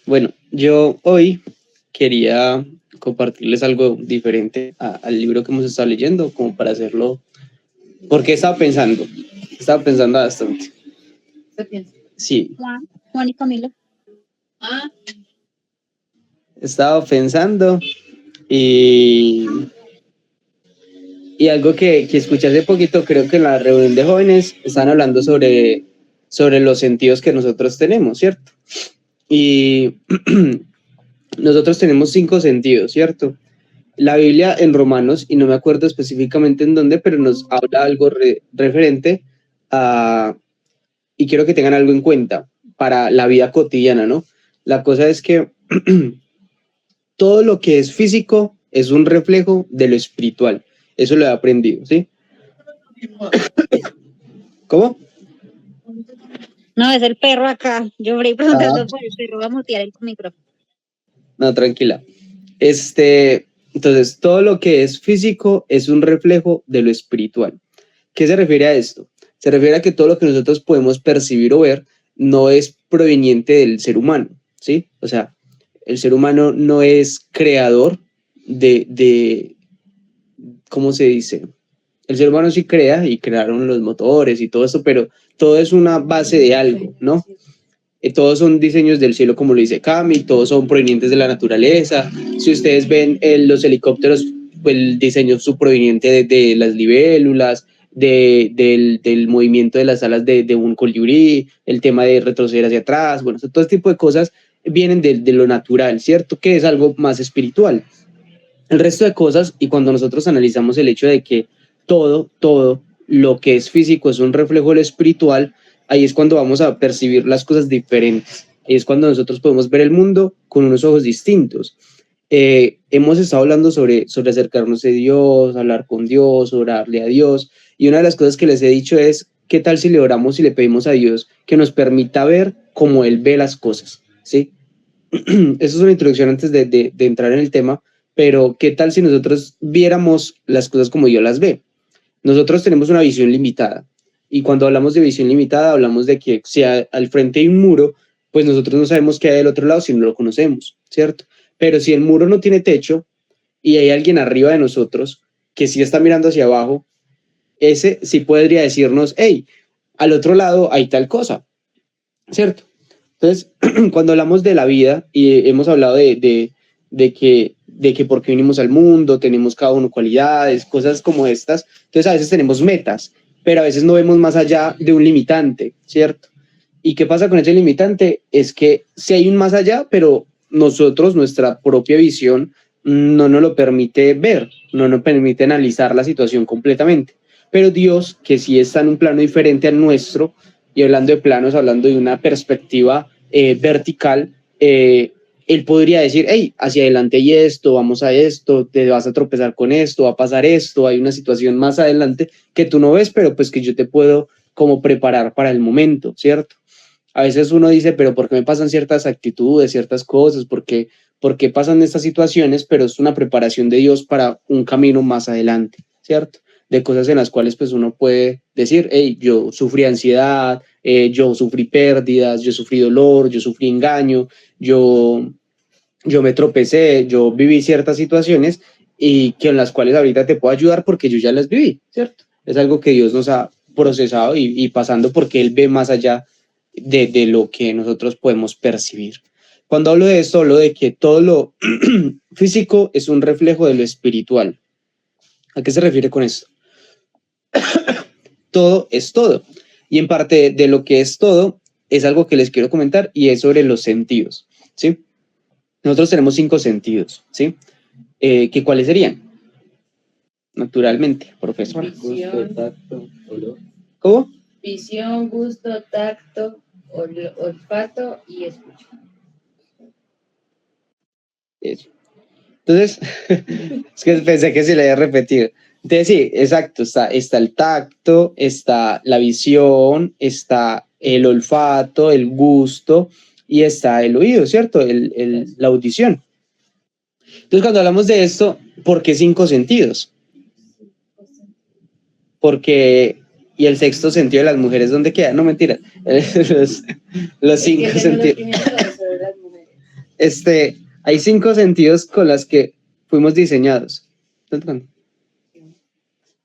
Bueno, yo hoy quería compartirles algo diferente al libro que hemos estado leyendo, como para hacerlo, porque estaba pensando bastante. ¿Qué piensas? Sí, Juan y Camilo. estaba pensando y, y algo que escuché hace poquito, creo que en la reunión de jóvenes están hablando sobre los sentidos que nosotros tenemos, ¿cierto? Y nosotros tenemos 5 sentidos, ¿cierto? La Biblia en Romanos, y no me acuerdo específicamente en dónde, pero nos habla algo referente a, y quiero que tengan algo en cuenta para la vida cotidiana, ¿no? La cosa es que todo lo que es físico es un reflejo de lo espiritual. Eso lo he aprendido, ¿sí? ¿Cómo? No, es el perro acá. Yo me preguntando por el perro. Voy a mutear el micrófono. No, tranquila. Entonces, todo lo que es físico es un reflejo de lo espiritual. ¿Qué se refiere a esto? Se refiere a que todo lo que nosotros podemos percibir o ver no es proveniente del ser humano, ¿sí? O sea, el ser humano no es creador de ¿cómo se dice? El ser humano sí crea y crearon los motores y todo eso, pero todo es una base de algo, ¿no? Todos son diseños del cielo, como lo dice Cami, todos son provenientes de la naturaleza. Si ustedes ven los helicópteros, pues el diseño es proveniente de las libélulas, del movimiento de las alas de un colibrí, el tema de retroceder hacia atrás, bueno, todo este tipo de cosas vienen de lo natural, ¿cierto? Que es algo más espiritual. El resto de cosas, y cuando nosotros analizamos el hecho de que todo lo que es físico es un reflejo de lo espiritual, ahí es cuando vamos a percibir las cosas diferentes. Ahí es cuando nosotros podemos ver el mundo con unos ojos distintos. Hemos estado hablando sobre acercarnos a Dios, hablar con Dios, orarle a Dios, y una de las cosas que les he dicho es, ¿qué tal si le oramos y le pedimos a Dios que nos permita ver como Él ve las cosas? ¿Sí? Eso es una introducción antes de entrar en el tema, pero ¿qué tal si nosotros viéramos las cosas como Dios las ve? Nosotros tenemos una visión limitada, y cuando hablamos de visión limitada hablamos de que si al frente hay un muro, pues nosotros no sabemos qué hay del otro lado si no lo conocemos, ¿cierto? Pero si el muro no tiene techo y hay alguien arriba de nosotros que sí está mirando hacia abajo, ese sí podría decirnos, hey, al otro lado hay tal cosa, ¿cierto? Entonces, cuando hablamos de la vida y hemos hablado de que por qué vinimos al mundo, tenemos cada uno cualidades, cosas como estas, entonces a veces tenemos metas, pero a veces no vemos más allá de un limitante, ¿cierto? ¿Y qué pasa con ese limitante? Es que si hay un más allá, pero nosotros, nuestra propia visión, no nos lo permite ver, no nos permite analizar la situación completamente. Pero Dios, que sí está en un plano diferente al nuestro, y hablando de planos, hablando de una perspectiva vertical, Él podría decir, hey, hacia adelante hay esto, vamos a esto, te vas a tropezar con esto, va a pasar esto, hay una situación más adelante que tú no ves, pero pues que yo te puedo como preparar para el momento, ¿cierto? A veces uno dice, pero ¿por qué me pasan ciertas actitudes, ciertas cosas? ¿Por qué pasan estas situaciones? Pero es una preparación de Dios para un camino más adelante, ¿cierto? De cosas en las cuales pues uno puede decir, hey, yo sufrí ansiedad, yo sufrí pérdidas, yo sufrí dolor, yo sufrí engaño, yo me tropecé, yo viví ciertas situaciones y que en las cuales ahorita te puedo ayudar porque yo ya las viví, ¿cierto? Es algo que Dios nos ha procesado y pasando porque Él ve más allá de lo que nosotros podemos percibir. Cuando hablo de esto, hablo de que todo lo físico es un reflejo de lo espiritual. ¿A qué se refiere con esto? Todo es todo. Y en parte de lo que es todo es algo que les quiero comentar y es sobre los sentidos, ¿sí? Nosotros tenemos 5 sentidos, ¿sí? ¿Cuáles serían? Naturalmente, profesor. Visión. Gusto, tacto, olor. ¿Cómo? Visión, gusto, tacto, olfato y escucha. Eso. Entonces, es que pensé que se le había repetido. Entonces, sí, exacto, está el tacto, está la visión, está el olfato, el gusto y está el oído, ¿cierto? La audición. Entonces, cuando hablamos de esto, ¿por qué 5 sentidos? Porque y el sexto sentido de las mujeres, ¿dónde queda? No, mentira. Los Es que cinco ese no lo sentidos. tiene todo sobre las mujeres. Hay 5 sentidos con los que fuimos diseñados.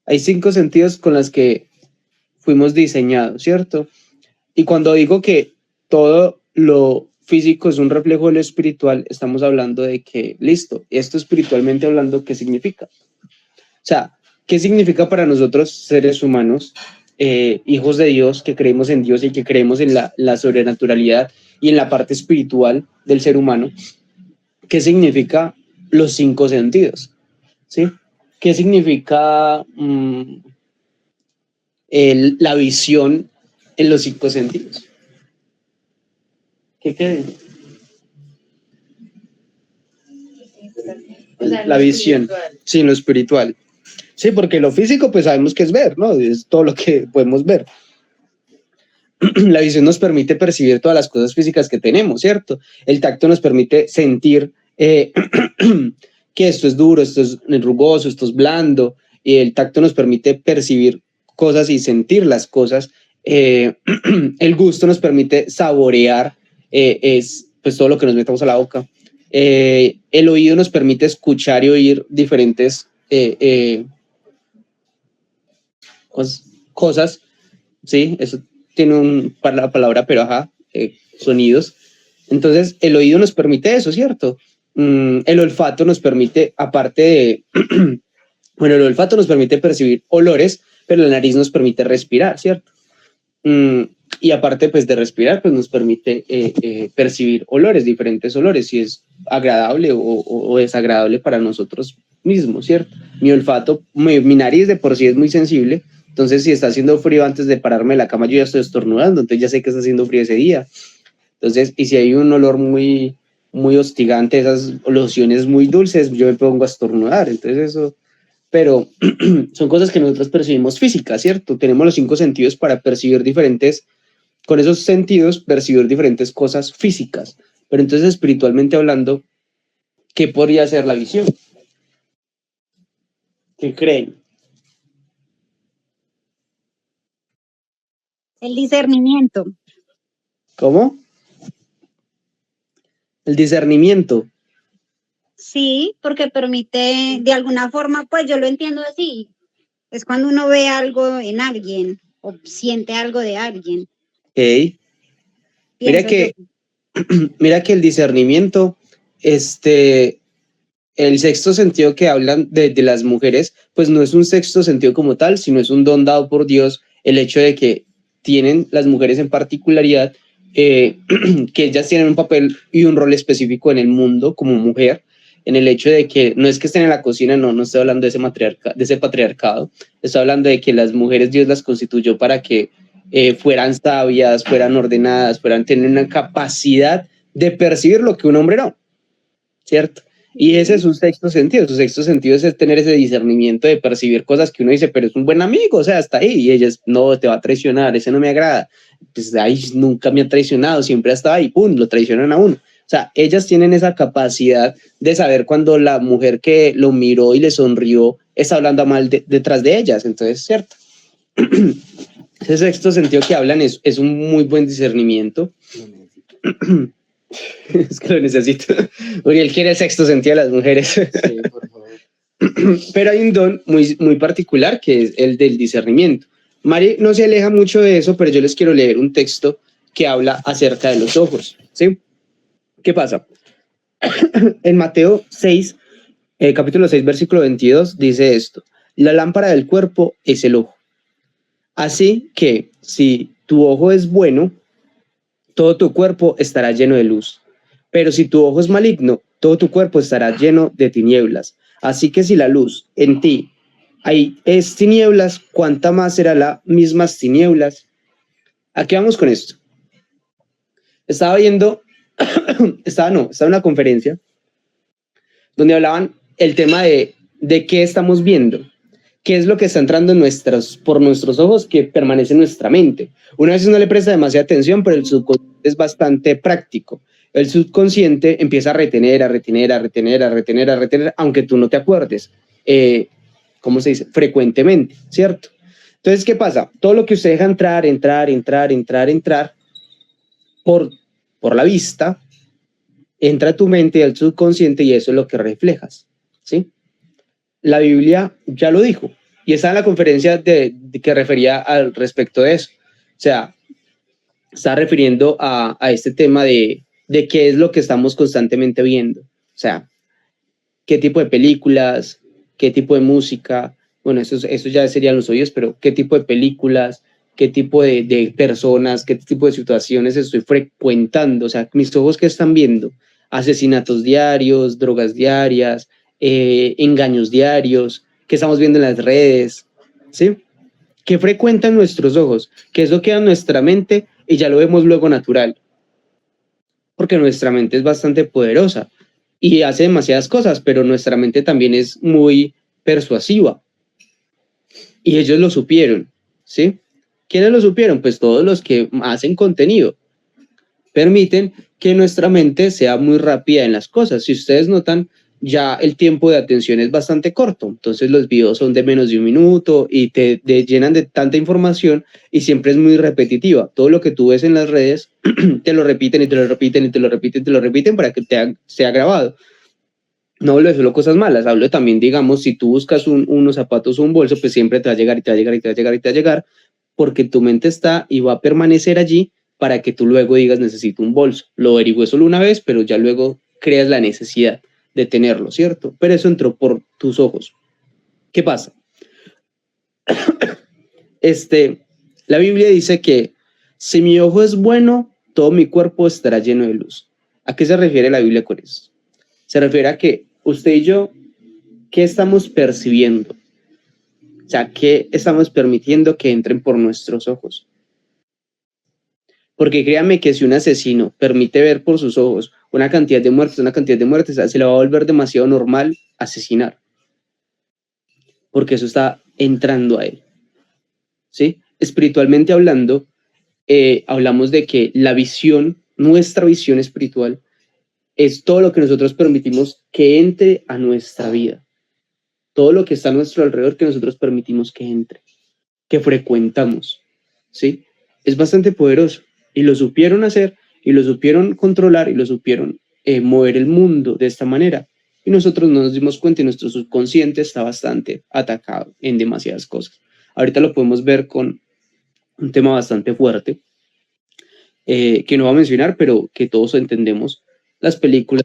Hay 5 sentidos con los que fuimos diseñados, ¿cierto? Y cuando digo que todo lo físico es un reflejo de lo espiritual, estamos hablando de que, listo, esto espiritualmente hablando, ¿qué significa? O sea, ¿qué significa para nosotros, seres humanos, hijos de Dios, que creemos en Dios y que creemos en la sobrenaturalidad y en la parte espiritual del ser humano? ¿Qué significa los 5 sentidos? ¿Sí? ¿Qué significa la visión en los 5 sentidos? ¿Qué creen? O sea, La lo visión, espiritual. sí, lo espiritual. Sí, porque lo físico pues sabemos que es ver, ¿no? Es todo lo que podemos ver. La visión nos permite percibir todas las cosas físicas que tenemos, ¿cierto? El tacto nos permite sentir que esto es duro, esto es rugoso, esto es blando, y el tacto nos permite percibir cosas y sentir las cosas. El gusto nos permite saborear, es pues todo lo que nos metamos a la boca. El oído nos permite escuchar y oír diferentes cosas, ¿sí? Eso tiene la palabra, pero ajá, sonidos. Entonces, el oído nos permite eso, ¿cierto? El olfato nos permite, aparte de, bueno, el olfato nos permite percibir olores, pero la nariz nos permite respirar, ¿cierto? Y aparte, pues, de respirar, pues, nos permite percibir olores, diferentes olores, si es agradable o desagradable para nosotros mismos, ¿cierto? Mi olfato, mi nariz de por sí es muy sensible, entonces si está haciendo frío antes de pararme de la cama, yo ya estoy estornudando, entonces ya sé que está haciendo frío ese día. Entonces, y si hay un olor muy, muy hostigante, esas lociones muy dulces, yo me pongo a estornudar, entonces eso... Pero son cosas que nosotros percibimos físicas, ¿cierto? Tenemos los 5 sentidos para percibir diferentes, con esos sentidos, percibir diferentes cosas físicas. Pero entonces, espiritualmente hablando, ¿qué podría ser la visión? ¿Qué creen? El discernimiento. ¿Cómo? El discernimiento. Sí, porque permite, de alguna forma, pues yo lo entiendo así. Es cuando uno ve algo en alguien o siente algo de alguien. Okay. Mira Pienso que, yo. mira que el discernimiento, el sexto sentido que hablan de las mujeres, pues no es un sexto sentido como tal, sino es un don dado por Dios, el hecho de que tienen las mujeres en particularidad, que ellas tienen un papel y un rol específico en el mundo como mujer, en el hecho de que no es que estén en la cocina, no estoy hablando de ese patriarcado, estoy hablando de que las mujeres Dios las constituyó para que fueran sabias, fueran ordenadas, fueran tener una capacidad de percibir lo que un hombre no, ¿cierto? Y ese es un sexto sentido. Su sexto sentido es tener ese discernimiento de percibir cosas que uno dice, pero es un buen amigo, o sea, hasta ahí. Y ellas, no, te va a traicionar, ese no me agrada. Pues, ay, nunca me ha traicionado, siempre ha estado ahí, pum, lo traicionan a uno. O sea, ellas tienen esa capacidad de saber cuando la mujer que lo miró y le sonrió está hablando mal detrás de ellas. Entonces, ¿cierto? Ese sexto sentido que hablan es un muy buen discernimiento. Es que lo necesito. Uriel quiere el sexto sentido de las mujeres. Sí, por favor. Pero hay un don muy, muy particular que es el del discernimiento. Mari no se aleja mucho de eso, pero yo les quiero leer un texto que habla acerca de los ojos, ¿sí? ¿Qué pasa? En Mateo 6, capítulo 6, versículo 22, dice esto: la lámpara del cuerpo es el ojo. Así que si tu ojo es bueno, todo tu cuerpo estará lleno de luz. Pero si tu ojo es maligno, todo tu cuerpo estará lleno de tinieblas. Así que si la luz en ti es tinieblas, ¿cuánta más será las mismas tinieblas? ¿A qué vamos con esto? Estaba viendo, estaba en una conferencia donde hablaban el tema de qué estamos viendo, qué es lo que está entrando por nuestros ojos que permanece en nuestra mente. Una vez no le presta demasiada atención, pero el subconsciente es bastante práctico. El subconsciente empieza a retener, aunque tú no te acuerdes, ¿cómo se dice? Frecuentemente, ¿cierto? Entonces, ¿qué pasa? Todo lo que usted deja entrar por la vista, entra a tu mente y al subconsciente y eso es lo que reflejas, ¿sí? La Biblia ya lo dijo y está en la conferencia de que refería al respecto de eso. O sea, está refiriendo a este tema de qué es lo que estamos constantemente viendo. O sea, qué tipo de películas, qué tipo de música, bueno, eso ya serían los oídos, pero qué tipo de películas, qué tipo de personas, qué tipo de situaciones estoy frecuentando, o sea, mis ojos que están viendo, asesinatos diarios, drogas diarias, engaños diarios, qué estamos viendo en las redes, ¿sí? ¿Qué frecuentan nuestros ojos? Que eso queda en nuestra mente y ya lo vemos luego natural, porque nuestra mente es bastante poderosa y hace demasiadas cosas, pero nuestra mente también es muy persuasiva y ellos lo supieron, ¿sí? ¿Quiénes lo supieron? Pues todos los que hacen contenido permiten que nuestra mente sea muy rápida en las cosas. Si ustedes notan, ya el tiempo de atención es bastante corto, entonces los videos son de menos de un minuto y te llenan de tanta información y siempre es muy repetitiva. Todo lo que tú ves en las redes te lo repiten y te lo repiten y te lo repiten y te lo repiten para que sea grabado. No hablo de solo cosas malas, hablo también, digamos, si tú buscas unos zapatos o un bolso, pues siempre te va a llegar y te va a llegar y te va a llegar y te va a llegar, porque tu mente está y va a permanecer allí para que tú luego digas necesito un bolso. Lo averigüé solo una vez, pero ya luego creas la necesidad de tenerlo, ¿cierto? Pero eso entró por tus ojos. ¿Qué pasa? La Biblia dice que si mi ojo es bueno, todo mi cuerpo estará lleno de luz. ¿A qué se refiere la Biblia con eso? Se refiere a que usted y yo, ¿qué estamos percibiendo? O sea, ¿qué estamos permitiendo que entren por nuestros ojos? Porque créame que si un asesino permite ver por sus ojos una cantidad de muertes, se le va a volver demasiado normal asesinar. Porque eso está entrando a él. ¿Sí? Espiritualmente hablando, hablamos de que la visión, nuestra visión espiritual, es todo lo que nosotros permitimos que entre a nuestra vida. Todo lo que está a nuestro alrededor que nosotros permitimos que entre, que frecuentamos. ¿Sí? Es bastante poderoso. Y lo supieron hacer, y lo supieron controlar, y lo supieron mover el mundo de esta manera. Y nosotros no nos dimos cuenta y nuestro subconsciente está bastante atacado en demasiadas cosas. Ahorita lo podemos ver con un tema bastante fuerte, que no va a mencionar, pero que todos entendemos. Las películas,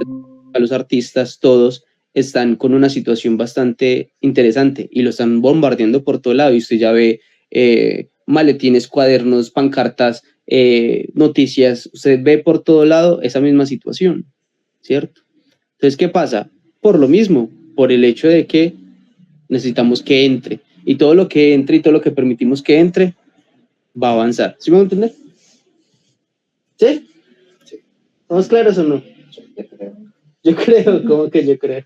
a los artistas, todos están con una situación bastante interesante y lo están bombardeando por todo lado. Y usted ya ve maletines, cuadernos, pancartas, noticias, usted ve por todo lado esa misma situación, ¿cierto? Entonces, ¿qué pasa? Por lo mismo, por el hecho de que necesitamos que entre. Y todo lo que entre y todo lo que permitimos que entre va a avanzar. ¿Sí me van a entender? ¿Sí? Sí. ¿Estamos claros o no? Yo creo. Yo creo, ¿cómo que yo creo?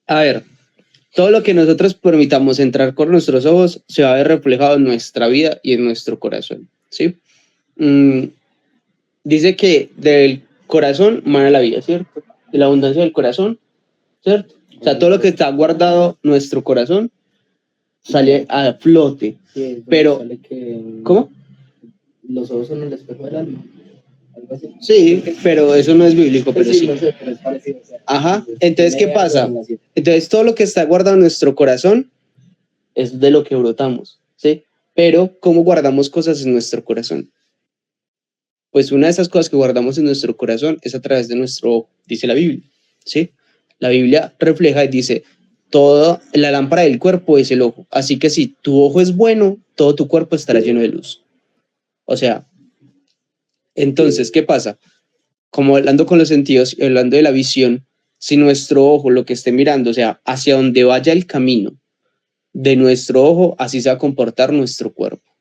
A ver, todo lo que nosotros permitamos entrar con nuestros ojos se va a ver reflejado en nuestra vida y en nuestro corazón, ¿sí? Dice que del corazón mana la vida, ¿cierto? De la abundancia del corazón, ¿cierto? O sea, todo lo que está guardado en nuestro corazón sale a flote. Sí, pero, sale que ¿cómo? los ojos son el espejo del alma. Algo así. Sí, pero eso no es bíblico, pero sí. No sé, pero es parecido. O sea, Ajá, entonces, ¿qué pasa? Entonces, todo lo que está guardado en nuestro corazón es de lo que brotamos, ¿sí? Pero, ¿cómo guardamos cosas en nuestro corazón? Pues una de esas cosas que guardamos en nuestro corazón es a través de nuestro ojo, dice la Biblia, ¿sí? La Biblia refleja y dice, toda la lámpara del cuerpo es el ojo, así que si tu ojo es bueno, todo tu cuerpo estará lleno de luz. O sea, entonces, ¿qué pasa? Como hablando con los sentidos y hablando de la visión, si nuestro ojo lo que esté mirando, o sea, hacia donde vaya el camino de nuestro ojo, así se va a comportar nuestro cuerpo.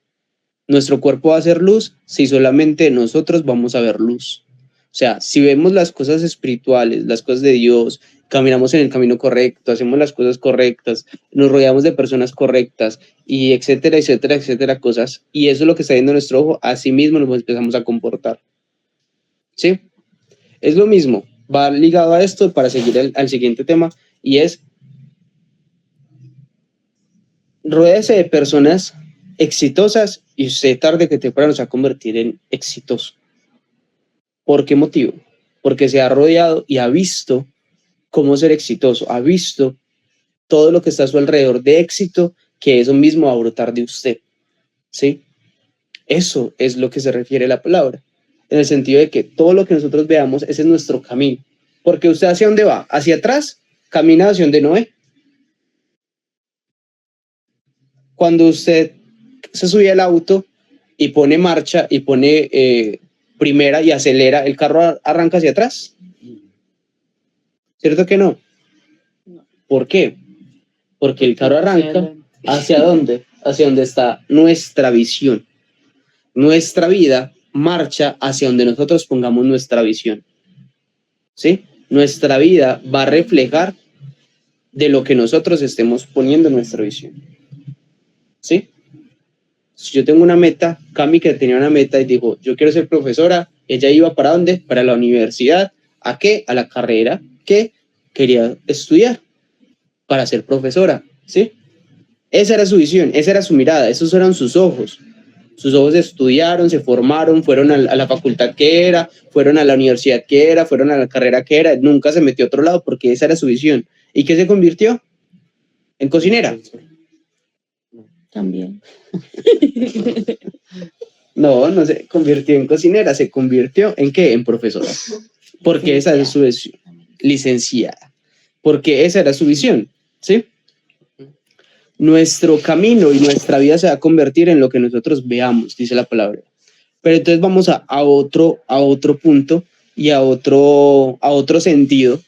Nuestro cuerpo va a ser luz si solamente nosotros vamos a ver luz. O sea, si vemos las cosas espirituales, las cosas de Dios, caminamos en el camino correcto, hacemos las cosas correctas, nos rodeamos de personas correctas y etcétera, etcétera, etcétera, cosas. Y eso es lo que está viendo nuestro ojo, así mismo nos empezamos a comportar. ¿Sí? Es lo mismo, va ligado a esto para seguir al siguiente tema y es Rodéese de personas exitosas y usted tarde que temprano se va a convertir en exitoso. ¿Por qué motivo? Porque se ha rodeado y ha visto cómo ser exitoso, ha visto todo lo que está a su alrededor de éxito, que eso mismo va a brotar de usted, ¿sí? Eso es lo que se refiere a la palabra, en el sentido de que todo lo que nosotros veamos, ese es nuestro camino. Porque usted ¿hacia dónde va? Hacia atrás, camina hacia donde no ve. Cuando usted se sube al auto y pone marcha y pone primera y acelera, el carro arranca hacia atrás. ¿Cierto que no? ¿Por qué? Porque el carro arranca ¿hacia dónde? Hacia donde está nuestra visión. Nuestra vida marcha hacia donde nosotros pongamos nuestra visión. ¿Sí? Nuestra vida va a reflejar de lo que nosotros estemos poniendo en nuestra visión. ¿Sí? Si yo tengo una meta, Cami que tenía una meta y dijo, yo quiero ser profesora, ella iba ¿para dónde? Para la universidad. ¿A qué? A la carrera que quería estudiar para ser profesora, ¿sí? Esa era su visión, esa era su mirada, esos eran sus ojos. Sus ojos estudiaron, se formaron, fueron a la facultad que era, fueron a la universidad que era, fueron a la carrera que era, nunca se metió a otro lado porque esa era su visión. ¿Y qué se convirtió? En cocinera. También. No se convirtió en cocinera, se convirtió ¿en qué? En profesora. Porque esa es su visión. Licenciada. Porque esa era su visión, ¿sí? Nuestro camino y nuestra vida se va a convertir en lo que nosotros veamos, dice la palabra. Pero entonces vamos a otro punto y a otro sentido.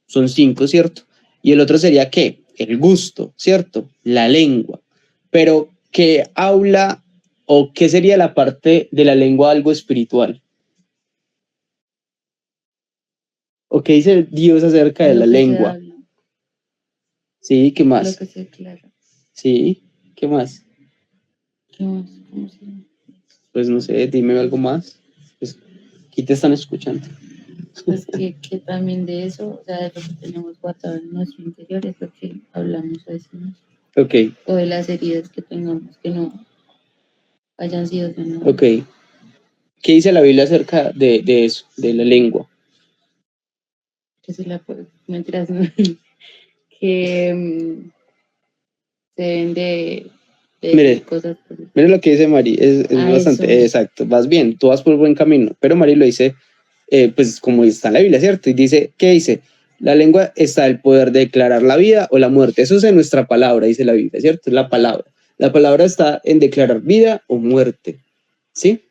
Son 5, ¿cierto? Y el otro sería ¿qué? El gusto, ¿cierto? La lengua. Pero ¿qué habla o qué sería la parte de la lengua algo espiritual? ¿O qué dice Dios acerca de la lengua? Sí, ¿qué más? Lo que se declara. Sí, ¿qué más? ¿Qué más? ¿Cómo se llama? Pues no sé, dime algo más. Pues, aquí te están escuchando. Pues que también de eso, o sea, de lo que tenemos guardado en nuestro interior es lo que hablamos a veces, ¿no? Ok, O de las heridas que tengamos que no hayan sido sanadas. ok. ¿Qué dice la Biblia acerca de eso, de la lengua? Que si la puedo, mentiras, no. Que se deben de Mire, decir cosas. Mira lo que dice Mari, es bastante eso. exacto, vas bien, tú vas por buen camino, pero Mari lo dice, pues como está en la Biblia, ¿cierto? Y dice, ¿qué dice? La lengua está el poder de declarar la vida o la muerte, eso es en nuestra palabra, dice la Biblia, ¿cierto? Es la palabra está en declarar vida o muerte, ¿sí?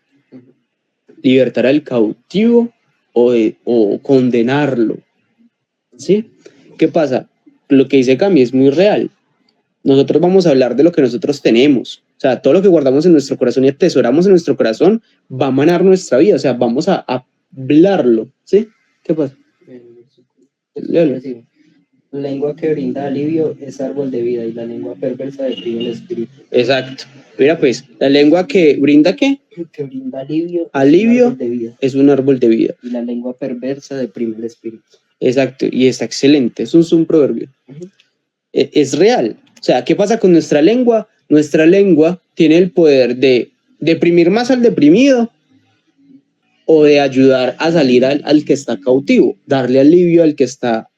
Libertar al cautivo o condenarlo, ¿sí? ¿Qué pasa? Lo que dice Cami es muy real. Nosotros vamos a hablar de lo que nosotros tenemos. O sea, todo lo que guardamos en nuestro corazón y atesoramos en nuestro corazón va a manar nuestra vida. O sea, vamos a hablarlo. ¿Sí? ¿Qué pasa? Léalo. La lengua que brinda alivio es árbol de vida y la lengua perversa deprime el espíritu. Exacto. Mira pues, la lengua que brinda ¿qué? Que brinda alivio, Alivio es un árbol de vida. Y la lengua perversa deprime el espíritu. Exacto, y está excelente. Eso es un proverbio. Es real. O sea, ¿qué pasa con nuestra lengua? Nuestra lengua tiene el poder de deprimir más al deprimido o de ayudar a salir al que está cautivo, darle alivio al que está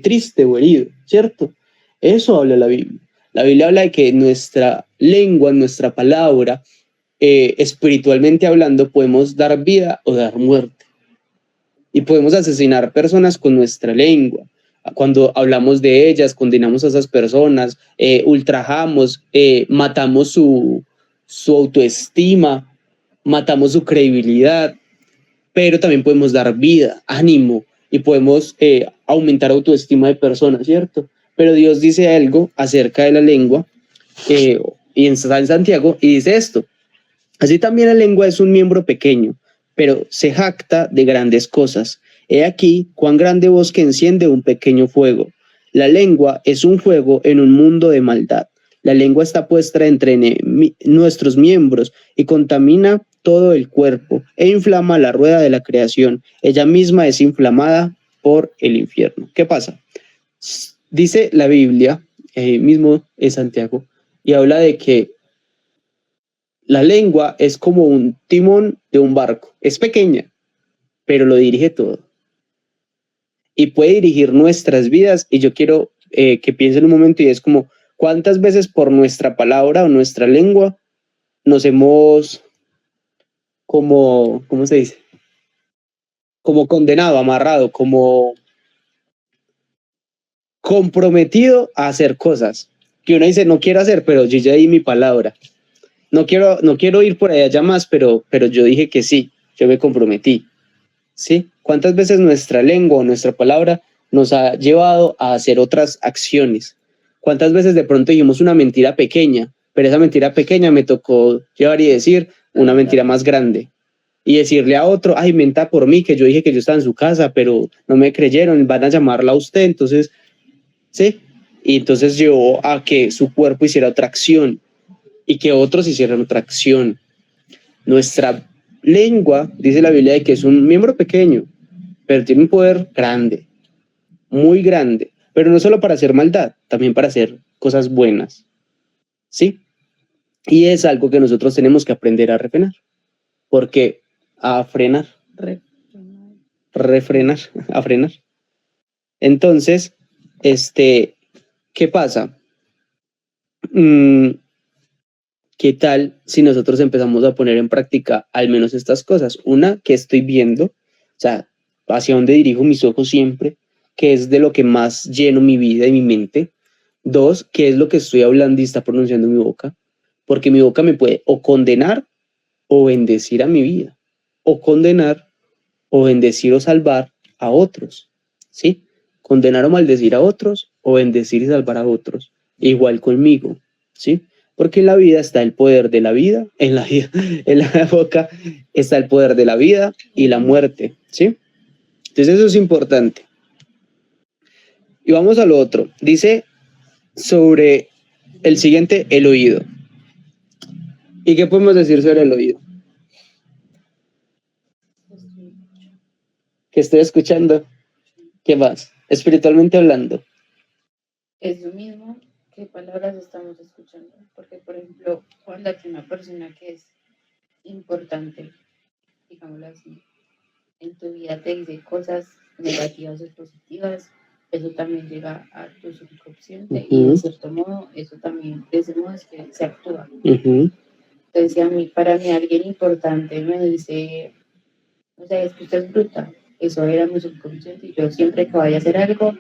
triste o herido, ¿cierto? Eso habla la Biblia. La Biblia habla de que nuestra lengua, nuestra palabra, espiritualmente hablando, podemos dar vida o dar muerte. Y podemos asesinar personas con nuestra lengua. Cuando hablamos de ellas, condenamos a esas personas, ultrajamos, matamos su autoestima, matamos su credibilidad, pero también podemos dar vida, ánimo, y podemos aumentar autoestima de personas, ¿cierto? Pero Dios dice algo acerca de la lengua, y está en Santiago, y dice esto: así también la lengua es un miembro pequeño, pero se jacta de grandes cosas. He aquí cuán grande bosque enciende un pequeño fuego. La lengua es un fuego en un mundo de maldad. La lengua está puesta entre nuestros miembros y contamina todo el cuerpo e inflama la rueda de la creación. Ella misma es inflamada por el infierno. ¿Qué pasa? Dice la Biblia, mismo en Santiago, y habla de que la lengua es como un timón de un barco. Es pequeña, pero lo dirige todo. Y puede dirigir nuestras vidas. Y yo quiero que piensen un momento y es como, ¿cuántas veces por nuestra palabra o nuestra lengua nos hemos como, ¿cómo se dice? Como condenado, amarrado, como comprometido a hacer cosas que uno dice, no quiero hacer, pero yo ya di mi palabra. No quiero ir por allá más, pero yo dije que sí, yo me comprometí. ¿Sí? ¿Cuántas veces nuestra lengua o nuestra palabra nos ha llevado a hacer otras acciones? ¿Cuántas veces de pronto dijimos una mentira pequeña, pero esa mentira pequeña me tocó llevar y decir una mentira más grande? Y decirle a otro, ay, menta por mí, que yo dije que yo estaba en su casa, pero no me creyeron, van a llamarla a usted, entonces, ¿sí? Y entonces llevó a que su cuerpo hiciera otra acción y que otros hicieran otra acción. Nuestra lengua, dice la Biblia, de que es un miembro pequeño, pero tiene un poder grande, muy grande, pero no solo para hacer maldad, también para hacer cosas buenas, ¿sí? Y es algo que nosotros tenemos que aprender a refrenar, porque a frenar, refrenar, a frenar. Entonces, ¿qué pasa? ¿Qué tal si nosotros empezamos a poner en práctica al menos estas cosas? Una, que estoy viendo, o sea, hacia dónde dirijo mis ojos siempre, que es de lo que más lleno mi vida y mi mente. Dos, qué es lo que estoy hablando y está pronunciando mi boca, porque mi boca me puede o condenar o bendecir a mi vida, o condenar o bendecir o salvar a otros, ¿sí? Condenar o maldecir a otros o bendecir y salvar a otros, igual conmigo, ¿sí? Porque en la vida está el poder de la vida, en la boca está el poder de la vida y la muerte, ¿sí? Entonces eso es importante. Y vamos a lo otro. Dice sobre el siguiente, el oído. ¿Y qué podemos decir sobre el oído? ¿Qué estoy escuchando? ¿Qué más? Espiritualmente hablando. Es lo mismo que palabras estamos escuchando, porque por ejemplo, cuando hay una persona que es importante, digámoslo así, en tu vida te dice cosas negativas o positivas, eso también llega a tu subconsciente y de cierto modo, eso también, de ese modo es que se actúa. Entonces, si para mí alguien importante me dice, o sea, es que usted es bruta, eso era mi subconsciente y yo siempre que vaya a hacer algo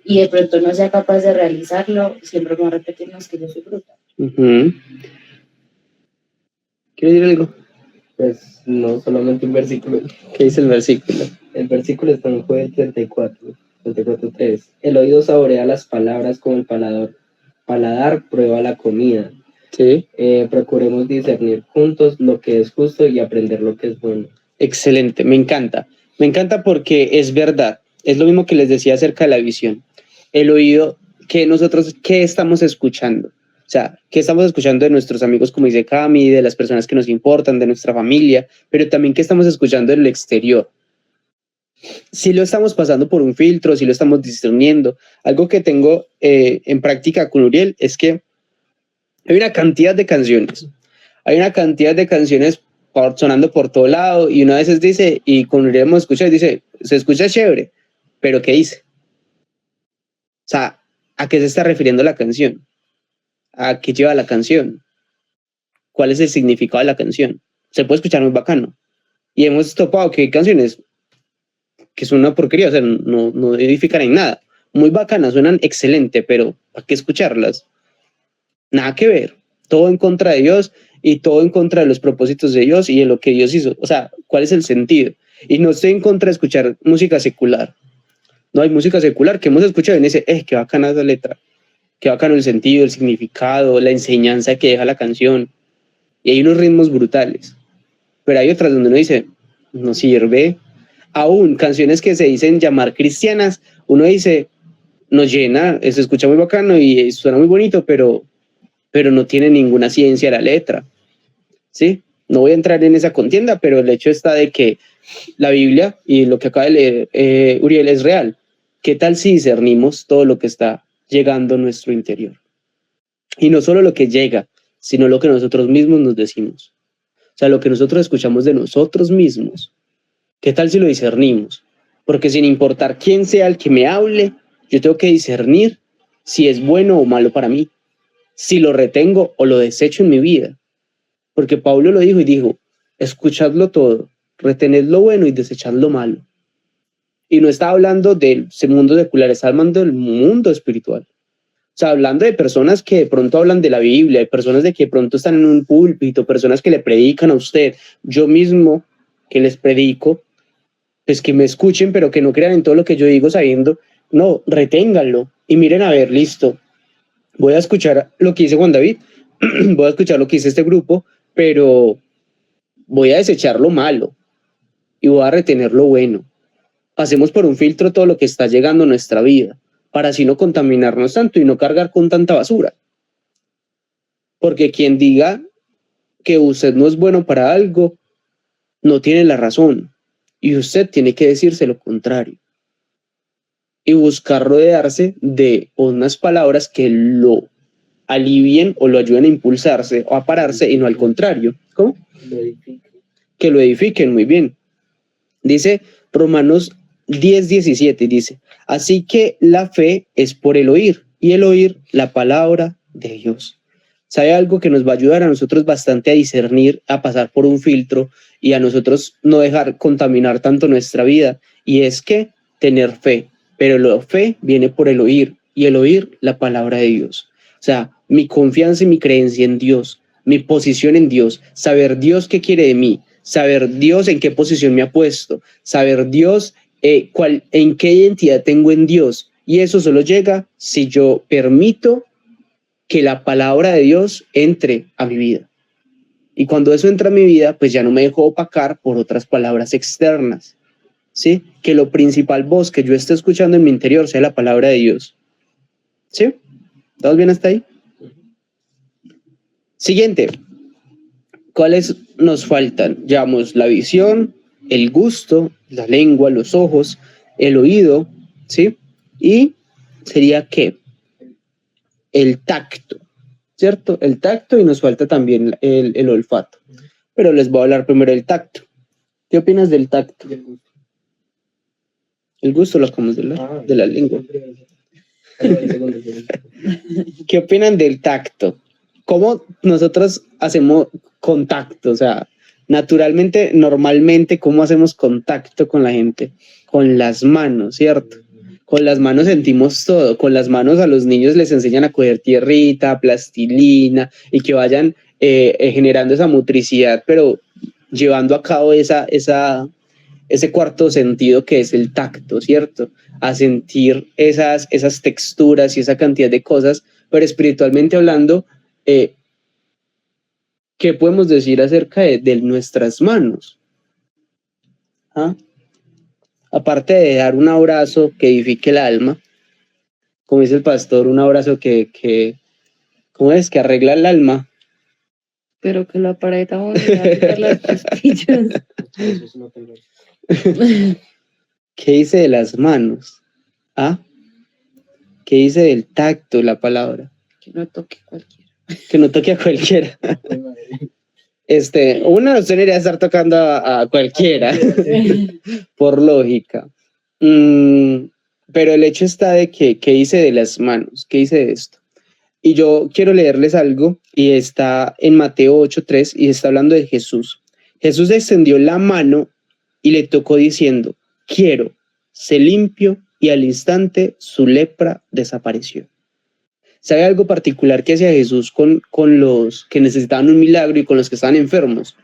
y de pronto no sea capaz de realizarlo, siempre me voy a repetir, no, es que yo soy bruta. ¿Quieres decir algo? Pues no solamente un versículo. ¿Qué dice el versículo? El versículo está en Joel 34:3. El oído saborea las palabras como el paladar prueba la comida. Sí. Procuremos discernir juntos lo que es justo y aprender lo que es bueno. Excelente, me encanta. Me encanta porque es verdad. Es lo mismo que les decía acerca de la visión. El oído, ¿qué estamos escuchando? O sea, ¿qué estamos escuchando de nuestros amigos, como dice Cami, de las personas que nos importan, de nuestra familia, pero también qué estamos escuchando en el exterior? Si lo estamos pasando por un filtro, si lo estamos discerniendo. Algo que tengo en práctica con Uriel es que hay una cantidad de canciones. Hay una cantidad de canciones sonando por todo lado y una vez dice, y con Uriel hemos escuchado, dice, se escucha chévere, pero ¿qué dice? O sea, ¿a qué se está refiriendo la canción? ¿A qué lleva la canción? ¿Cuál es el significado de la canción? Se puede escuchar muy bacano. Y hemos topado que hay canciones que son una porquería, o sea, no edifican en nada. Muy bacanas, suenan excelente, pero ¿para qué escucharlas? Nada que ver. Todo en contra de Dios y todo en contra de los propósitos de Dios y de lo que Dios hizo. O sea, ¿cuál es el sentido? Y no estoy en contra de escuchar música secular. No hay música secular que hemos escuchado y dice, qué bacana esa letra. Qué bacano el sentido, el significado, la enseñanza que deja la canción. Y hay unos ritmos brutales. Pero hay otras donde uno dice, no sirve. Aún canciones que se dicen llamar cristianas, uno dice, nos llena, se escucha muy bacano y suena muy bonito, pero no tiene ninguna ciencia la letra. ¿Sí? No voy a entrar en esa contienda, pero el hecho está de que la Biblia y lo que acaba de leer Uriel es real. ¿Qué tal si discernimos todo lo que está llegando a nuestro interior? Y no solo lo que llega, sino lo que nosotros mismos nos decimos. O sea, lo que nosotros escuchamos de nosotros mismos. ¿Qué tal si lo discernimos? Porque sin importar quién sea el que me hable, yo tengo que discernir si es bueno o malo para mí, si lo retengo o lo desecho en mi vida. Porque Pablo lo dijo y dijo, escuchadlo todo, retened lo bueno y desechad lo malo. Y no está hablando del mundo secular, está hablando del mundo espiritual. O sea, hablando de personas que de pronto hablan de la Biblia, de personas de que de pronto están en un púlpito, personas que le predican a usted, yo mismo que les predico, pues que me escuchen, pero que no crean en todo lo que yo digo sabiendo, no, reténganlo y miren a ver, listo, voy a escuchar lo que dice Juan David, voy a escuchar lo que dice este grupo, pero voy a desechar lo malo y voy a retener lo bueno. Pasemos por un filtro todo lo que está llegando a nuestra vida, para así no contaminarnos tanto y no cargar con tanta basura. Porque quien diga que usted no es bueno para algo, no tiene la razón. Y usted tiene que decirse lo contrario. Y buscar rodearse de unas palabras que lo alivien o lo ayuden a impulsarse o a pararse y no al contrario. ¿Cómo? Que lo edifiquen, muy bien. Dice Romanos 10:17, dice, así que la fe es por el oír y el oír la palabra de Dios. ¿Sabe algo que nos va a ayudar a nosotros bastante a discernir, a pasar por un filtro y a nosotros no dejar contaminar tanto nuestra vida? Y es que tener fe, pero la fe viene por el oír y el oír la palabra de Dios. O sea, mi confianza y mi creencia en Dios, mi posición en Dios, saber Dios qué quiere de mí, saber Dios en qué posición me ha puesto, saber Dios en qué identidad tengo en Dios. Y eso solo llega si yo permito que la palabra de Dios entre a mi vida. Y cuando eso entra a mi vida, pues ya no me dejo opacar por otras palabras externas. ¿Sí? Que lo principal voz que yo esté escuchando en mi interior sea la palabra de Dios. ¿Sí? ¿Estamos bien hasta ahí? Siguiente. ¿Cuáles nos faltan? Llevamos la visión, el gusto, la lengua, los ojos, el oído, ¿sí? Y sería ¿qué? El tacto, ¿cierto? El tacto y nos falta también el olfato. Pero les voy a hablar primero del tacto. ¿Qué opinas del tacto? El gusto lo acabamos de la lengua. ¿Qué opinan del tacto? ¿Cómo nosotros hacemos contacto? O sea, naturalmente, normalmente, ¿cómo hacemos contacto con la gente? Con las manos, ¿cierto? Con las manos sentimos todo. Con las manos a los niños les enseñan a coger tierrita, plastilina y que vayan generando esa motricidad, pero llevando a cabo ese cuarto sentido que es el tacto, ¿cierto? A sentir esas texturas y esa cantidad de cosas, pero espiritualmente hablando, ¿qué podemos decir acerca de nuestras manos? ¿Ah? Aparte de dar un abrazo que edifique el alma, como dice el pastor, un abrazo que ¿cómo es? Que arregla el alma. Pero que la pared aún las costillas. ¿Qué dice de las manos? ¿Ah? ¿Qué dice del tacto la palabra? Que no toque cualquiera. Que no toque a cualquiera. Una de ustedes debería estar tocando a cualquiera, por lógica. Pero el hecho está de que, ¿qué dice de las manos? ¿Qué dice de esto? Y yo quiero leerles algo, y está en Mateo 8:3, y está hablando de Jesús. Jesús extendió la mano y le tocó diciendo, quiero, sé limpio, y al instante su lepra desapareció. ¿Sabe algo particular que hacía Jesús con los que necesitaban un milagro y con los que estaban enfermos?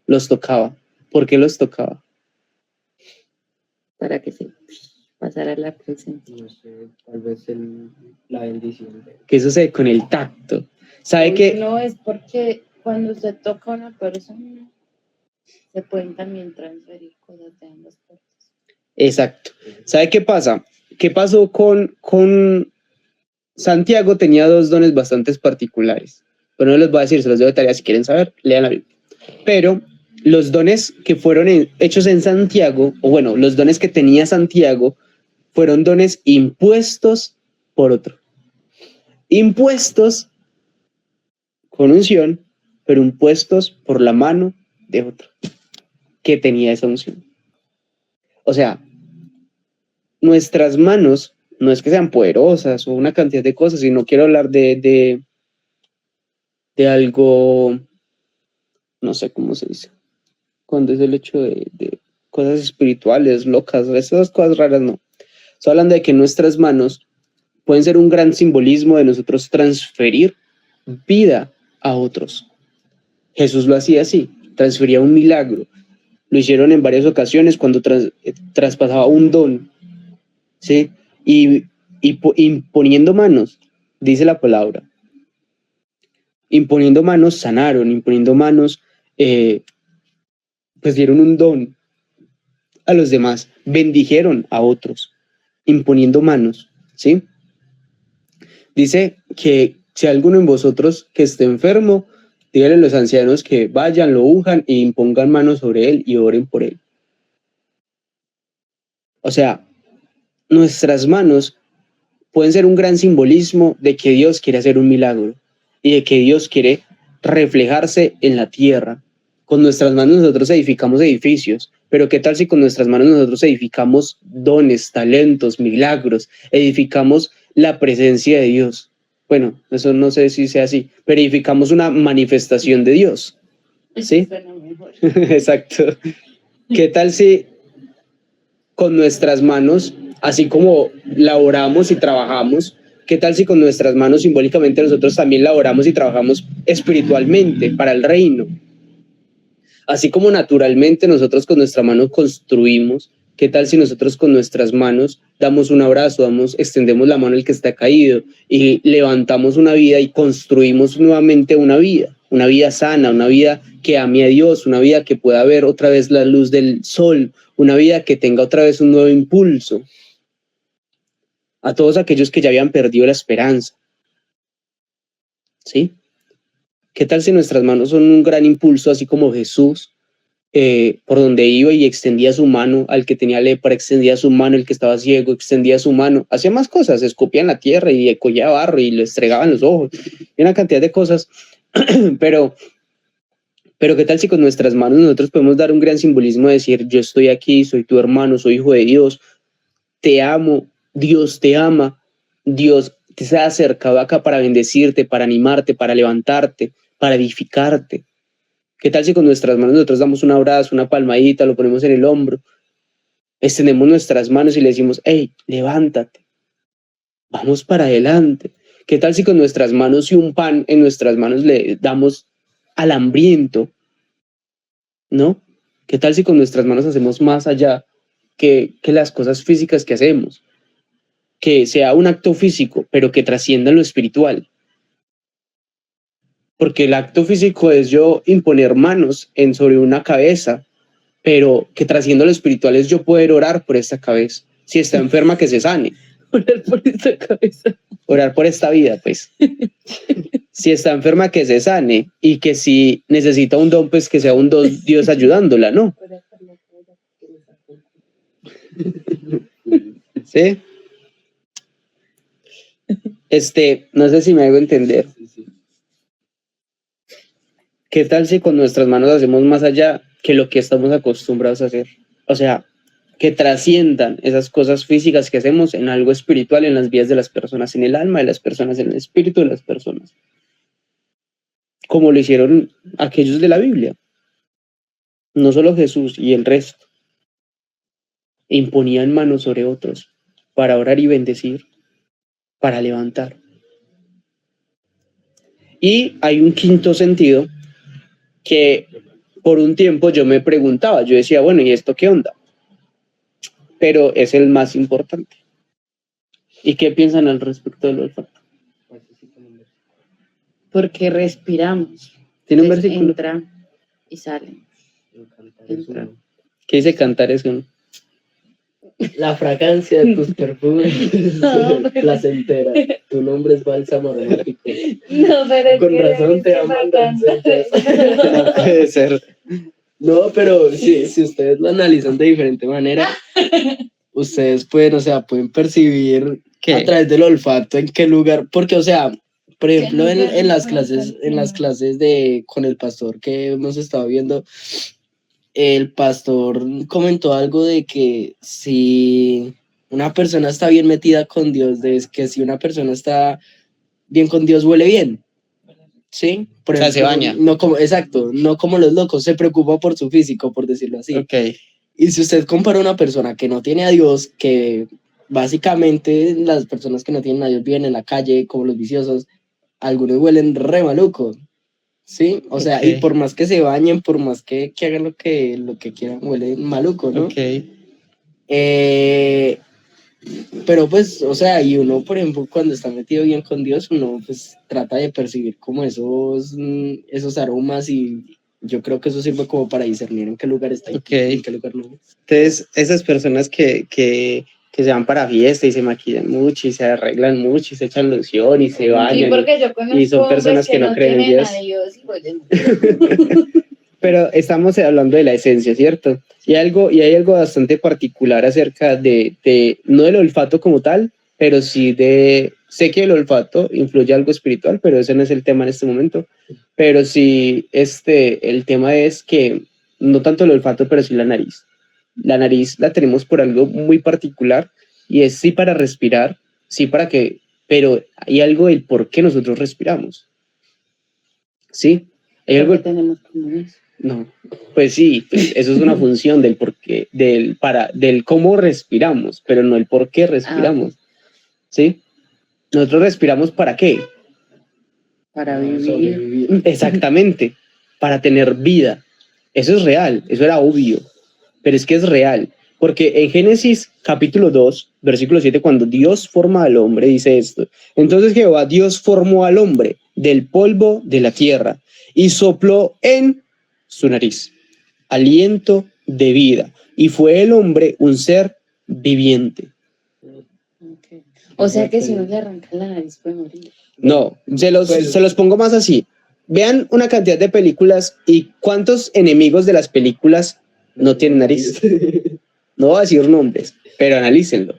Los tocaba. ¿Por qué los tocaba? Para que se pasara la presencia. No sé, tal vez la bendición. Que eso se con el tacto. ¿Sabe qué? No, es porque cuando usted toca a una persona, se pueden también transferir cosas de ambas partes. Exacto. ¿Sabe qué pasa? ¿Qué pasó con Santiago? Tenía dos dones bastante particulares. Pero no les voy a decir, se los doy de tarea si quieren saber, lean la Biblia. Pero los dones que fueron hechos en Santiago, o bueno, los dones que tenía Santiago, fueron dones impuestos por otro. Impuestos con unción, pero impuestos por la mano de otro que tenía esa unción. O sea, nuestras manos no es que sean poderosas o una cantidad de cosas, sino quiero hablar de algo, no sé cómo se dice, cuando es el hecho de cosas espirituales, locas, esas cosas raras, no. Estoy hablando de que nuestras manos pueden ser un gran simbolismo de nosotros transferir vida a otros. Jesús lo hacía así, transfería un milagro. Lo hicieron en varias ocasiones cuando traspasaba un don, ¿sí? Y imponiendo manos, dice la palabra. Imponiendo manos sanaron, imponiendo manos, pues dieron un don a los demás, bendijeron a otros, imponiendo manos, ¿sí? Dice que si alguno en vosotros que esté enfermo, díganle a los ancianos que vayan, lo unjan e impongan manos sobre él y oren por él. O sea, nuestras manos pueden ser un gran simbolismo de que Dios quiere hacer un milagro y de que Dios quiere reflejarse en la tierra. Con nuestras manos nosotros edificamos edificios, pero ¿qué tal si con nuestras manos nosotros edificamos dones, talentos, milagros, edificamos la presencia de Dios? Bueno, eso no sé si sea así, pero edificamos una manifestación de Dios. ¿Sí? Exacto. ¿Qué tal si con nuestras manos, así como laboramos y trabajamos, qué tal si con nuestras manos simbólicamente nosotros también laboramos y trabajamos espiritualmente para el reino? Así como naturalmente nosotros con nuestra mano construimos, ¿qué tal si nosotros con nuestras manos damos un abrazo, extendemos la mano al que está caído y levantamos una vida y construimos nuevamente una vida sana, una vida que ame a Dios, una vida que pueda ver otra vez la luz del sol, una vida que tenga otra vez un nuevo impulso? A todos aquellos que ya habían perdido la esperanza, ¿sí? ¿Qué tal si nuestras manos son un gran impulso, así como Jesús, por donde iba y extendía su mano al que tenía lepra, extendía su mano al que estaba ciego, extendía su mano, hacía más cosas, escupía en la tierra y cogía barro y lo estregaba en los ojos, y una cantidad de cosas, pero ¿qué tal si con nuestras manos nosotros podemos dar un gran simbolismo de decir, yo estoy aquí, soy tu hermano, soy hijo de Dios, te amo, Dios te ama, Dios te se ha acercado acá para bendecirte, para animarte, para levantarte, para edificarte? ¿Qué tal si con nuestras manos nosotros damos un abrazo, una palmadita, lo ponemos en el hombro, extendemos nuestras manos y le decimos, hey, levántate, vamos para adelante? ¿Qué tal si con nuestras manos y un pan en nuestras manos le damos al hambriento? ¿No? ¿Qué tal si con nuestras manos hacemos más allá que las cosas físicas que hacemos? Que sea un acto físico, pero que trascienda lo espiritual. Porque el acto físico es yo imponer manos sobre una cabeza, pero que trascienda lo espiritual es yo poder orar por esta cabeza. Si está enferma, que se sane. Orar por esta cabeza. Orar por esta vida, pues. Si está enferma, que se sane. Y que si necesita un don, pues que sea un don Dios ayudándola, ¿no? ¿Sí? No sé si me hago entender. ¿Qué tal si con nuestras manos hacemos más allá que lo que estamos acostumbrados a hacer? O sea, que trasciendan esas cosas físicas que hacemos en algo espiritual, en las vidas de las personas, en el alma de las personas, en el espíritu de las personas. Como lo hicieron aquellos de la Biblia. No solo Jesús y el resto. Imponían manos sobre otros para orar y bendecir, para levantar. Y hay un quinto sentido que por un tiempo yo me preguntaba, yo decía, bueno, ¿y esto qué onda? Pero es el más importante. ¿Y qué piensan al respecto del olfato? Porque respiramos. ¿Tiene un versículo? Entra y sale. Entra. ¿Qué dice cantar eso? La fragancia de tus perfumes placentera. Tu nombre es bálsamo aromático. No, pero es Con que razón te aman doncellas. No puede ser. No, pero si ustedes lo analizan de diferente manera, ustedes pueden percibir ¿Qué? a través del olfato en qué lugar, porque, Por ejemplo, Que no en las pueden clases, estar en las primero. clases con el pastor que hemos estado viendo, el pastor comentó algo de que si una persona está bien metida con Dios, de que si una persona está bien con Dios, huele bien, ¿sí? Por O sea, se ejemplo, baña. no como, exacto, no como los locos, se preocupa por su físico, por decirlo así. Ok. Y si usted compara a una persona que no tiene a Dios, que básicamente las personas que no tienen a Dios viven en la calle, como los viciosos, algunos huelen re maluco, ¿sí? O sea, y Ok. por más que se bañen, por más que hagan lo que quieran, huelen maluco, ¿no? Ok. Eh, pero pues, o sea, y uno, por ejemplo, cuando está metido bien con Dios, uno pues trata de percibir como esos aromas y yo creo que eso sirve como para discernir en qué lugar está y Ok. en qué lugar no. Entonces, esas personas que se van para fiesta y se maquillan mucho y se arreglan mucho y se echan loción y se Sí, bañan porque yo y conozco son hombres personas que no creen en tienen Dios. a Dios y huelen. Pero estamos hablando de la esencia, ¿cierto? Y hay algo bastante particular acerca no del olfato como tal, pero sí sé que el olfato influye algo espiritual, pero ese no es el tema en este momento. Pero sí, el tema es que no tanto el olfato, pero sí la nariz. La nariz la tenemos por algo muy particular y es sí para respirar, sí para que, pero hay algo del por qué nosotros respiramos. ¿Sí? Hay algo. Porque tenemos pulmones. No, pues sí, pues eso es una función del por qué, del cómo respiramos, pero no el por qué respiramos, ¿sí? Nosotros respiramos ¿para qué? Para vivir. Sobrevivir. Exactamente, para tener vida. Eso es real, eso era obvio, pero es que es real, porque en Génesis capítulo 2, versículo 7, cuando Dios forma al hombre, dice esto: entonces Jehová Dios formó al hombre del polvo de la tierra y sopló en su nariz aliento de vida, y fue el hombre un ser viviente. Okay. O sea que si uno le arranca la nariz puede morir. No, se los pongo más así. Vean una cantidad de películas y cuántos enemigos de las películas no tienen nariz. No voy a decir nombres, pero analícenlo.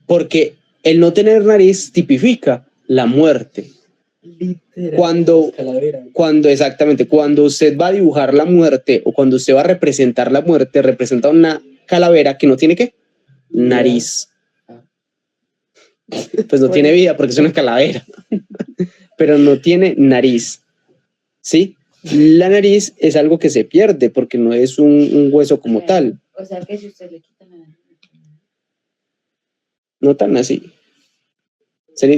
Porque el no tener nariz tipifica la muerte. Exactamente, cuando usted va a dibujar la muerte o cuando usted va a representar la muerte, representa una calavera que no tiene ¿qué? Nariz. Pues no tiene vida porque es una calavera, pero no tiene nariz, ¿sí? La nariz es algo que se pierde porque no es un hueso como tal. O sea que si usted le quita la nariz. No tan así. Son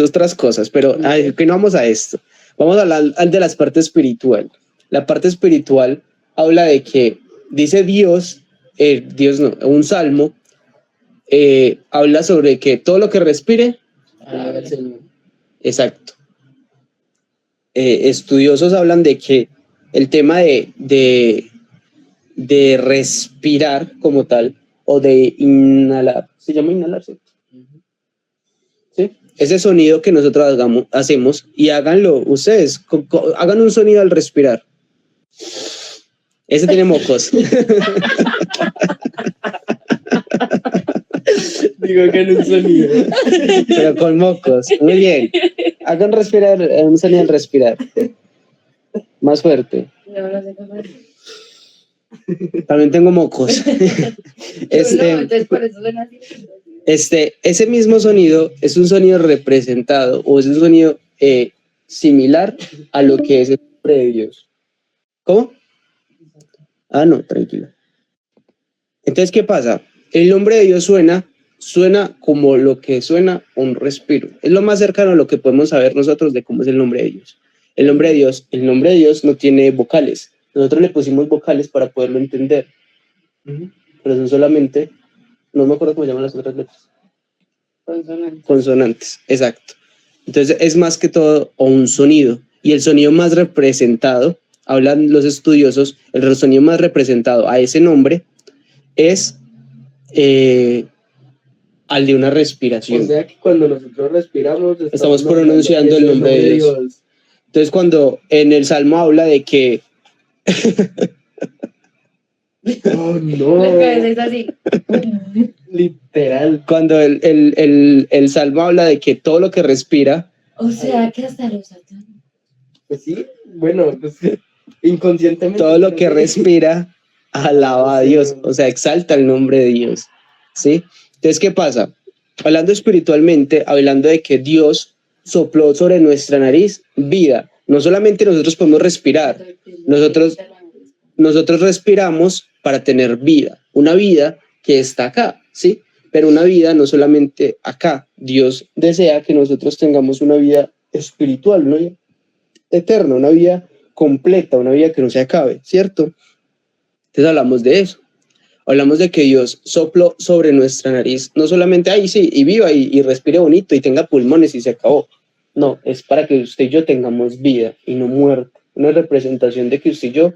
otras cosas, pero que no vamos a esto. Vamos a hablar de la parte espiritual. La parte espiritual habla de que dice Dios no, un salmo habla sobre que todo lo que respire, exacto. Estudiosos hablan de que el tema de respirar como tal o de inhalar, se llama inhalar, ¿sí? ¿Sí? Ese sonido que nosotros hacemos, y háganlo ustedes, hagan un sonido al respirar. Ese tiene mocos. Digo que en un sonido. Pero con mocos. Muy bien. Hagan un sonido al respirar. Más fuerte. No sé cómo es. También tengo mocos. No, entonces por eso suena así. Ese mismo sonido es un sonido representado o es un sonido similar a lo que es el nombre de Dios. ¿Cómo? Ah, no, tranquilo. Entonces, ¿qué pasa? El nombre de Dios suena como lo que suena un respiro. Es lo más cercano a lo que podemos saber nosotros de cómo es el nombre de Dios. El nombre de Dios no tiene vocales. Nosotros le pusimos vocales para poderlo entender. Pero son solamente, no me acuerdo cómo llaman las otras letras. Consonantes, exacto. Entonces es más que todo un sonido. Y el sonido más representado, hablan los estudiosos, el sonido más representado a ese nombre es al de una respiración. O sea que cuando nosotros respiramos estamos pronunciando el nombre de Dios. Entonces cuando en el Salmo habla de que oh, no. La cabeza es así. Literal. Cuando el Salmo habla de que todo lo que respira O sea, que hasta los átomos. Pues sí, bueno, pues inconscientemente. Todo lo creo que respira alaba a Dios, o sea, exalta el nombre de Dios, ¿sí? Entonces, ¿qué pasa? Hablando espiritualmente, hablando de que Dios sopló sobre nuestra nariz vida. No solamente nosotros podemos respirar, nosotros respiramos para tener vida, una vida que está acá, ¿sí? Pero una vida no solamente acá. Dios desea que nosotros tengamos una vida espiritual, ¿no? Eterna, una vida completa, una vida que no se acabe, ¿cierto? Entonces hablamos de eso. Hablamos de que Dios sopló sobre nuestra nariz, no solamente ahí sí, y viva y respire bonito y tenga pulmones y se acabó. No, es para que usted y yo tengamos vida y no muerte. Una representación de que usted y yo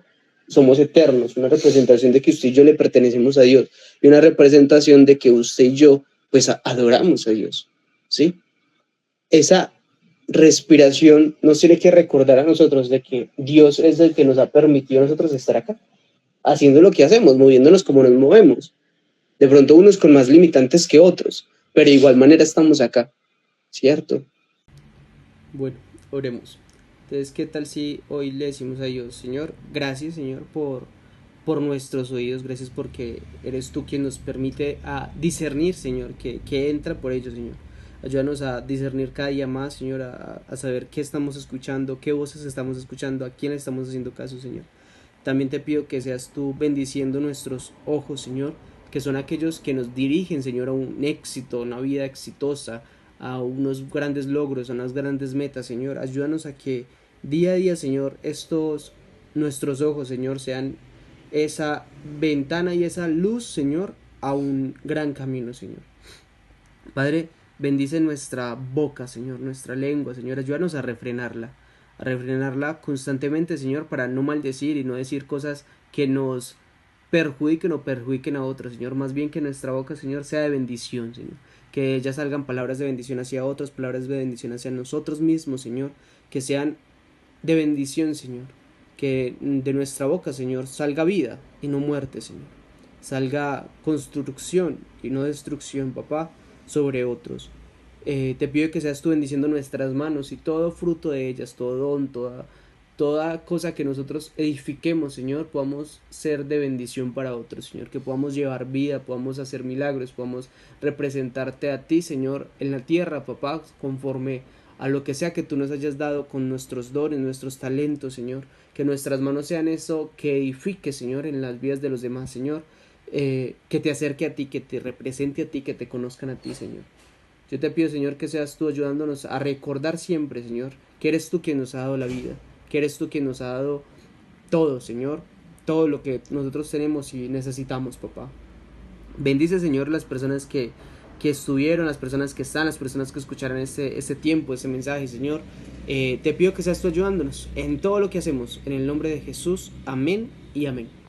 somos eternos, una representación de que usted y yo le pertenecemos a Dios y una representación de que usted y yo pues adoramos a Dios, ¿sí? Esa respiración nos tiene que recordar a nosotros de que Dios es el que nos ha permitido a nosotros estar acá, haciendo lo que hacemos, moviéndonos como nos movemos. De pronto unos con más limitantes que otros, pero de igual manera estamos acá, ¿cierto? Bueno, oremos. Entonces, ¿qué tal si hoy le decimos a Dios, Señor, gracias, Señor, por nuestros oídos, gracias porque eres tú quien nos permite a discernir, Señor, que entra por ellos, Señor. Ayúdanos a discernir cada día más, Señor, a saber qué estamos escuchando, qué voces estamos escuchando, a quién le estamos haciendo caso, Señor. También te pido que seas tú bendiciendo nuestros ojos, Señor, que son aquellos que nos dirigen, Señor, a un éxito, a una vida exitosa, a unos grandes logros, a unas grandes metas, Señor. Ayúdanos a que día a día, Señor, nuestros ojos, Señor, sean esa ventana y esa luz, Señor, a un gran camino, Señor. Padre, bendice nuestra boca, Señor, nuestra lengua, Señor. Ayúdanos a refrenarla constantemente, Señor, para no maldecir y no decir cosas que nos perjudiquen o perjudiquen a otros, Señor. Más bien que nuestra boca, Señor, sea de bendición, Señor. Que de ella salgan palabras de bendición hacia otros, palabras de bendición hacia nosotros mismos, Señor. Que sean de bendición, Señor. Que de nuestra boca, Señor, salga vida y no muerte, Señor. Salga construcción y no destrucción, papá, sobre otros. Te pido que seas tú bendiciendo nuestras manos y todo fruto de ellas, todo don, toda cosa que nosotros edifiquemos, Señor, podamos ser de bendición para otros, Señor, que podamos llevar vida, podamos hacer milagros, podamos representarte a ti, Señor, en la tierra, papá, conforme a lo que sea que tú nos hayas dado con nuestros dones, nuestros talentos, Señor, que nuestras manos sean eso que edifique, Señor, en las vidas de los demás, Señor, que te acerque a ti, que te represente a ti, que te conozcan a ti, Señor. Yo te pido, Señor, que seas tú ayudándonos a recordar siempre, Señor, que eres tú quien nos ha dado la vida, que eres tú quien nos ha dado todo, Señor, todo lo que nosotros tenemos y necesitamos, papá. Bendice, Señor, las personas que estuvieron, las personas que están, las personas que escucharán este tiempo, ese mensaje, Señor. Te pido que seas tú ayudándonos en todo lo que hacemos, en el nombre de Jesús. Amén y amén.